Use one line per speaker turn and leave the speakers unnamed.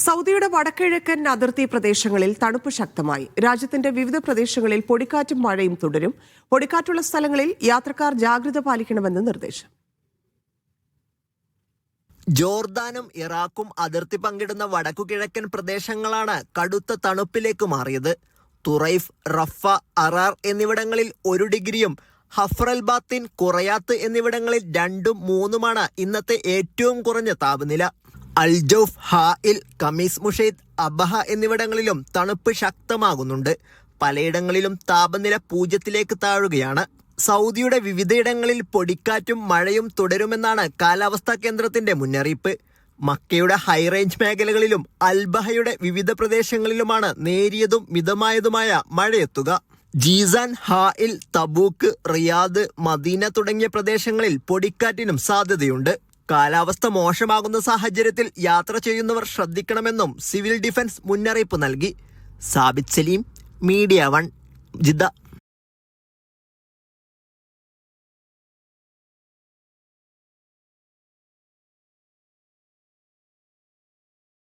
സൗദിയുടെ വടക്കിഴക്കൻ അതിർത്തി പ്രദേശങ്ങളിൽ തണുപ്പ് ശക്തമായി. രാജ്യത്തിന്റെ വിവിധ പ്രദേശങ്ങളിൽ പൊടിക്കാറ്റും മഴയും തുടരും. പൊടിക്കാറ്റുള്ള സ്ഥലങ്ങളിൽ യാത്രക്കാർ ജാഗ്രത പാലിക്കണമെന്ന് നിർദ്ദേശം.
ജോർദാനും ഇറാഖും അതിർത്തി പങ്കിടുന്ന വടക്കുകിഴക്കൻ പ്രദേശങ്ങളാണ് കടുത്ത തണുപ്പിലേക്ക് മാറിയത്. തുറൈഫ്, റഫ, അറാർ എന്നിവിടങ്ങളിൽ 1 ഡിഗ്രിയും ഹഫ്രൽ ബാത്തിൻ, കുറയാത്ത് എന്നിവിടങ്ങളിൽ 2ഉം 3ഉമാണ് ഇന്നത്തെ ഏറ്റവും കുറഞ്ഞ താപനില. അൽജൗഫ്, ഹായിൽ, കമീസ് മുഷൈദ്, അബഹ എന്നിവിടങ്ങളിലും തണുപ്പ് ശക്തമാകുന്നുണ്ട്. പലയിടങ്ങളിലും താപനില 0-ലേക്ക് താഴുകയാണ്. സൗദിയുടെ വിവിധയിടങ്ങളിൽ പൊടിക്കാറ്റും മഴയും തുടരുമെന്നാണ് കാലാവസ്ഥാ കേന്ദ്രത്തിന്റെ മുന്നറിയിപ്പ്. മക്കയുടെ ഹൈറേഞ്ച് മേഖലകളിലും അൽബഹയുടെ വിവിധ പ്രദേശങ്ങളിലുമാണ് നേരിയതും മിതമായതുമായ മഴയെത്തുക. ജീസാൻ, ഹായിൽ, തബൂക്ക്, റിയാദ്, മദീന തുടങ്ങിയ പ്രദേശങ്ങളിൽ പൊടിക്കാറ്റിനും സാധ്യതയുണ്ട്. കാലാവസ്ഥ മോശമാകുന്ന സാഹചര്യത്തിൽ യാത്ര ചെയ്യുന്നവർ ശ്രദ്ധിക്കണമെന്നും സിവിൽ ഡിഫൻസ് മുന്നറിയിപ്പ് നൽകി. Sabith Saleem, media 1, Jeddah.